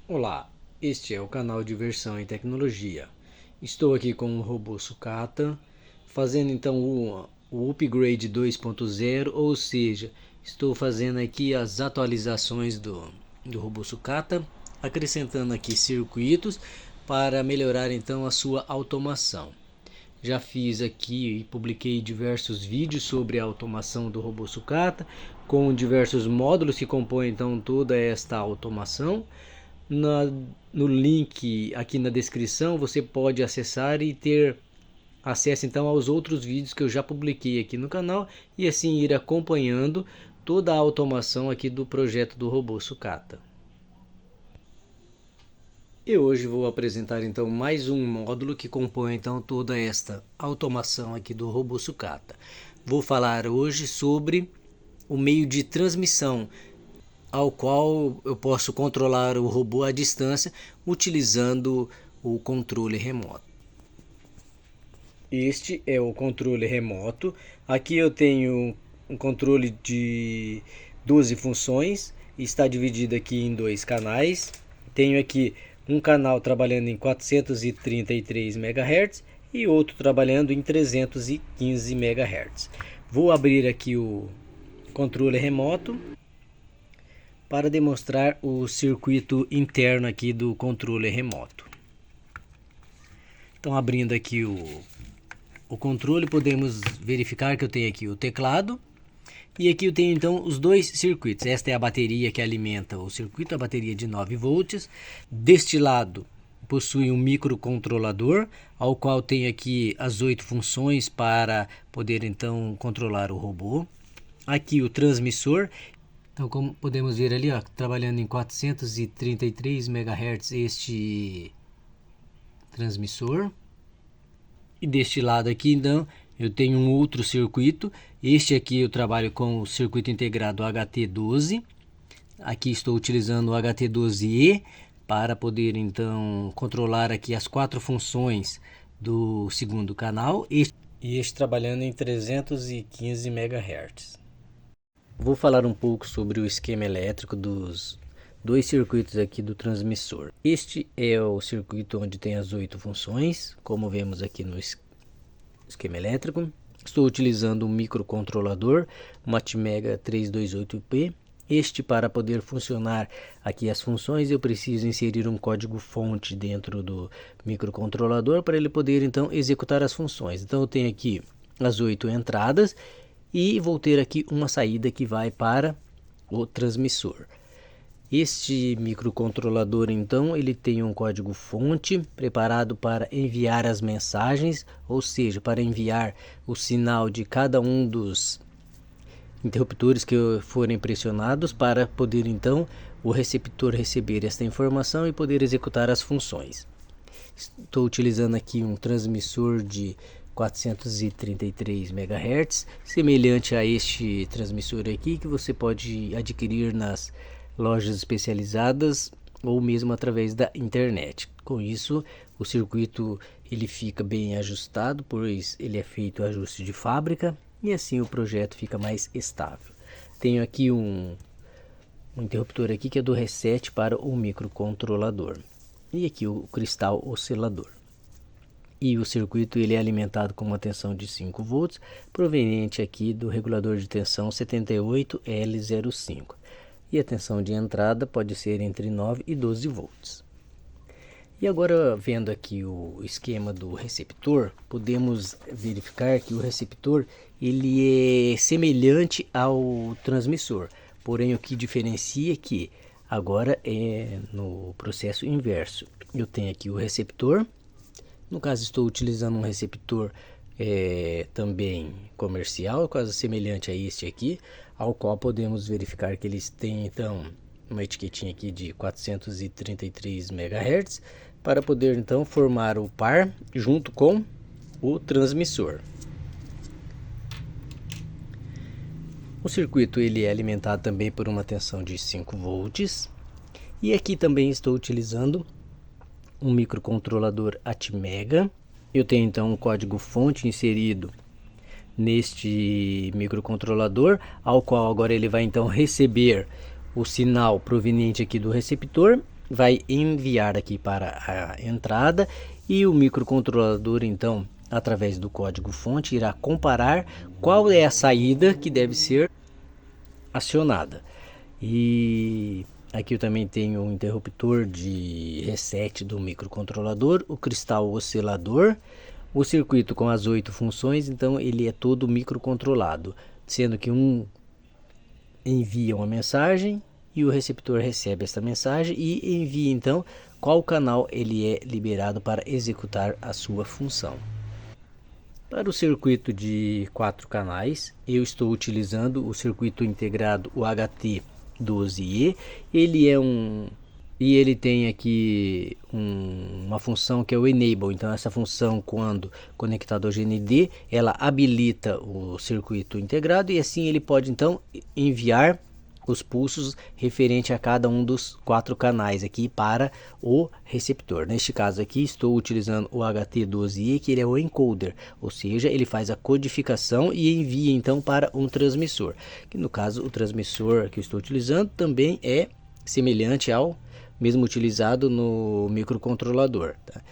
Olá, este é o canal Diversão em Tecnologia. Estou aqui com o robô Sucata, fazendo então o upgrade 2.0, ou seja, estou fazendo aqui as atualizações do robô Sucata, acrescentando aqui circuitos para melhorar então a sua automação. Já fiz aqui e publiquei diversos vídeos sobre a automação do robô Sucata, com diversos módulos que compõem então toda esta automação. No link aqui na descrição você pode acessar e ter acesso então aos outros vídeos que eu já publiquei aqui no canal e assim ir acompanhando toda a automação aqui do projeto do robô Sucata. E hoje vou apresentar então mais um módulo que compõe então toda esta automação aqui do robô Sucata. Vou falar hoje sobre o meio de transmissão ao qual eu posso controlar o robô à distância utilizando o controle remoto. Este é o controle remoto. Aqui eu tenho um controle de 12 funções, está dividido aqui em dois canais. Tenho aqui um canal trabalhando em 433 MHz e outro trabalhando em 315 MHz. Vou abrir aqui o controle remoto para demonstrar o circuito interno aqui do controle remoto. Então, abrindo aqui o controle, podemos verificar que eu tenho aqui o teclado e aqui eu tenho então os dois circuitos. Esta é a bateria que alimenta o circuito, a bateria de 9 volts. Deste lado possui um microcontrolador, ao qual tem aqui as 8 funções para poder então controlar o robô. Aqui o transmissor. Então, como podemos ver ali, ó, trabalhando em 433 MHz este transmissor. E deste lado aqui, então, eu tenho um outro circuito. Este aqui eu trabalho com o circuito integrado HT12. Aqui estou utilizando o HT12E para poder, então, controlar aqui as 4 funções do segundo canal. E este trabalhando em 315 MHz. Vou falar um pouco sobre o esquema elétrico dos dois circuitos aqui do transmissor. Este é o circuito onde tem as 8 funções, como vemos aqui no esquema elétrico. Estou utilizando um microcontrolador, uma Atmega 328P. Este, para poder funcionar aqui as funções, eu preciso inserir um código fonte dentro do microcontrolador para ele poder então executar as funções. Então eu tenho aqui as 8 entradas e vou ter aqui uma saída que vai para o transmissor. Este microcontrolador então ele tem um código fonte preparado para enviar as mensagens, ou seja, para enviar o sinal de cada um dos interruptores que forem pressionados para poder então o receptor receber esta informação e poder executar as funções. Estou utilizando aqui um transmissor de 433 MHz, semelhante a este transmissor aqui que você pode adquirir nas lojas especializadas ou mesmo através da internet. Com isso, o circuito ele fica bem ajustado, pois ele é feito ajuste de fábrica e assim o projeto fica mais estável. Tenho aqui um interruptor aqui que é do reset para o microcontrolador e aqui o cristal oscilador. E o circuito ele é alimentado com uma tensão de 5 volts, proveniente aqui do regulador de tensão 78L05. E a tensão de entrada pode ser entre 9 e 12 volts. E agora, vendo aqui o esquema do receptor, podemos verificar que o receptor ele é semelhante ao transmissor. Porém, o que diferencia é que agora é no processo inverso. Eu tenho aqui o receptor. No caso, estou utilizando um receptor também comercial, quase semelhante a este aqui, ao qual podemos verificar que eles têm então uma etiquetinha aqui de 433 MHz para poder então formar o par junto com o transmissor. O circuito ele é alimentado também por uma tensão de 5 volts e aqui também estou utilizando um microcontrolador Atmega. Eu tenho então um código fonte inserido neste microcontrolador, ao qual agora ele vai então receber o sinal proveniente aqui do receptor vai enviar aqui para a entrada e o microcontrolador então, através do código fonte, irá comparar qual é a saída que deve ser acionada. E aqui eu também tenho um interruptor de reset do microcontrolador, o cristal oscilador, o circuito com as 8 funções, então ele é todo microcontrolado, sendo que um envia uma mensagem e o receptor recebe esta mensagem e envia então qual canal ele é liberado para executar a sua função. Para o circuito de 4 canais, eu estou utilizando o circuito integrado UHT12E. Ele tem aqui uma função que é o Enable. Então essa função, quando conectado ao GND, ela habilita o circuito integrado e assim ele pode então enviar os pulsos referente a cada um dos 4 canais aqui para o receptor. Neste caso aqui estou utilizando o HT12E, que ele é o encoder, ou seja, ele faz a codificação e envia então para um transmissor, que no caso o transmissor que eu estou utilizando também é semelhante ao mesmo utilizado no microcontrolador, tá?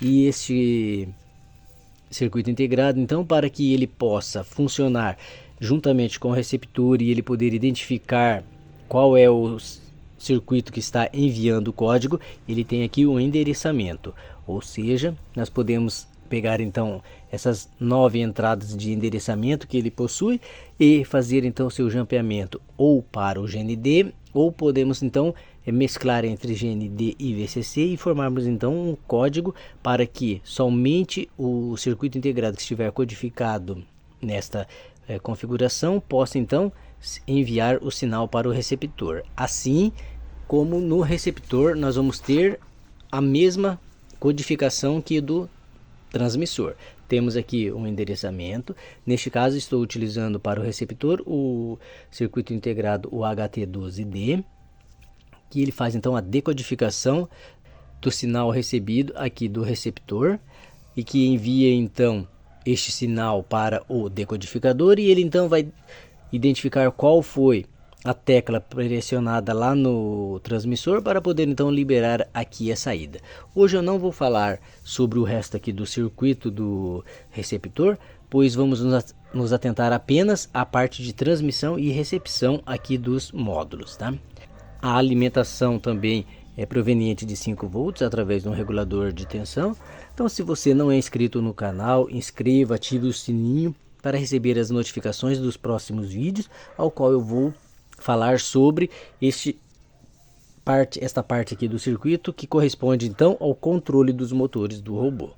E este circuito integrado, então, para que ele possa funcionar juntamente com o receptor e ele poder identificar qual é o circuito que está enviando o código, ele tem aqui um endereçamento, ou seja, nós podemos pegar então essas 9 entradas de endereçamento que ele possui e fazer então seu jampeamento ou para o GND, ou podemos então mesclar entre GND e VCC e formarmos então um código para que somente o circuito integrado que estiver codificado nesta configuração possa então enviar o sinal para o receptor. Assim como no receptor nós vamos ter a mesma codificação que do transmissor. Temos aqui um endereçamento. Neste caso estou utilizando para o receptor o circuito integrado UHT12D, que ele faz então a decodificação do sinal recebido aqui do receptor e que envia então este sinal para o decodificador e ele então vai identificar qual foi a tecla pressionada lá no transmissor para poder então liberar aqui a saída. Hoje eu não vou falar sobre o resto aqui do circuito do receptor, pois vamos nos atentar apenas à parte de transmissão e recepção aqui dos módulos, tá? A alimentação também é proveniente de 5 volts através de um regulador de tensão. Então, se você não é inscrito no canal, inscreva, ative o sininho para receber as notificações dos próximos vídeos, ao qual eu vou falar sobre esta parte aqui do circuito, que corresponde então ao controle dos motores do robô.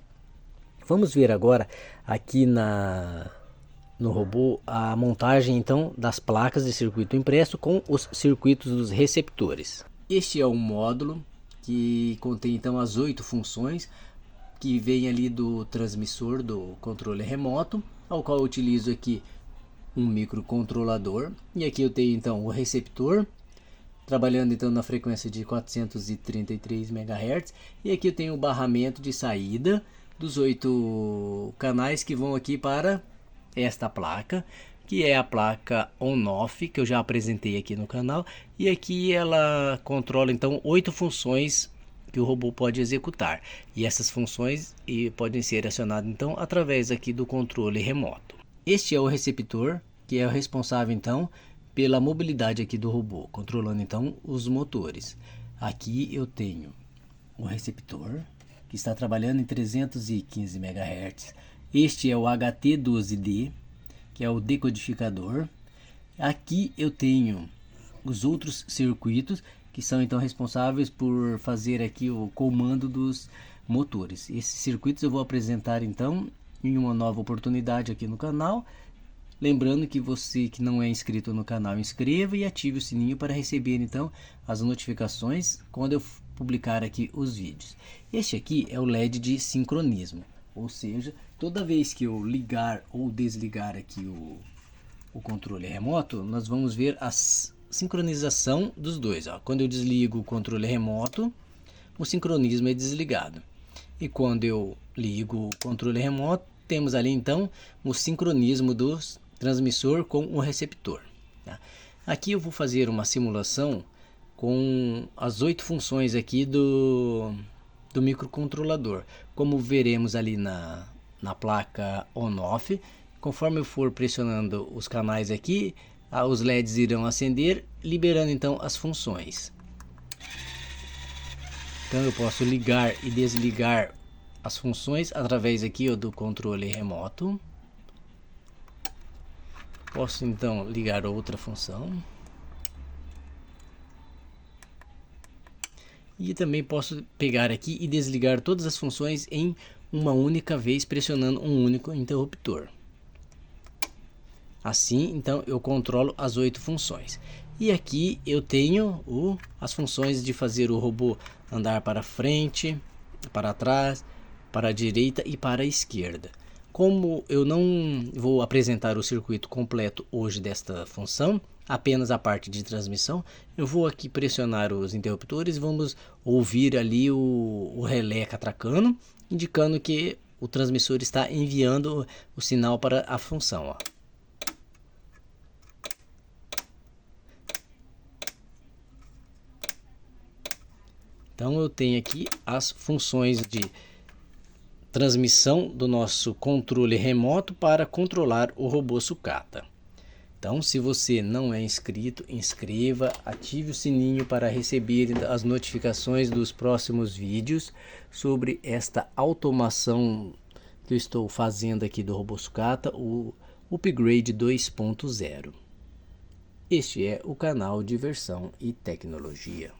Vamos ver agora aqui no robô a montagem então das placas de circuito impresso com os circuitos dos receptores. Este é um módulo que contém então as 8 funções que vem ali do transmissor do controle remoto, ao qual eu utilizo aqui um microcontrolador, e aqui eu tenho então o receptor trabalhando então na frequência de 433 MHz, e aqui eu tenho o barramento de saída dos 8 canais que vão aqui para esta placa, que é a placa on-off, que eu já apresentei aqui no canal, e aqui ela controla então 8 funções que o robô pode executar, e essas funções podem ser acionadas então através aqui do controle remoto. Este é o receptor, que é o responsável então pela mobilidade aqui do robô, controlando então os motores. Aqui eu tenho o receptor, que está trabalhando em 315 MHz. Este é o HT12D, que é o decodificador. Aqui eu tenho os outros circuitos, que são então responsáveis por fazer aqui o comando dos motores. Esses circuitos eu vou apresentar então em uma nova oportunidade aqui no canal. Lembrando que você que não é inscrito no canal, inscreva e ative o sininho para receber então as notificações quando eu publicar aqui os vídeos. Este aqui é o LED de sincronismo, ou seja, toda vez que eu ligar ou desligar aqui o controle remoto, nós vamos ver a sincronização dos dois. Quando eu desligo o controle remoto, o sincronismo é desligado. E quando eu ligo o controle remoto, temos ali então o sincronismo do transmissor com o receptor. Aqui eu vou fazer uma simulação com as 8 funções aqui do microcontrolador. Como veremos ali na placa on-off, conforme eu for pressionando os canais aqui, os LEDs irão acender, liberando então as funções. Então eu posso ligar e desligar as funções através aqui do controle remoto. Posso então ligar outra função. E também posso pegar aqui e desligar todas as funções em uma única vez, pressionando um único interruptor. Assim, então, eu controlo as 8 funções. E aqui eu tenho as funções de fazer o robô andar para frente, para trás, para a direita e para a esquerda. Como eu não vou apresentar o circuito completo hoje desta função, apenas a parte de transmissão, eu vou aqui pressionar os interruptores, vamos ouvir ali o relé catracando, indicando que o transmissor está enviando o sinal para a função. Ó. Então eu tenho aqui as funções de transmissão do nosso controle remoto para controlar o robô sucata. Então, se você não é inscrito, inscreva, ative o sininho para receber as notificações dos próximos vídeos sobre esta automação que eu estou fazendo aqui do robô sucata, o Upgrade 2.0. Este é o canal Diversão e Tecnologia.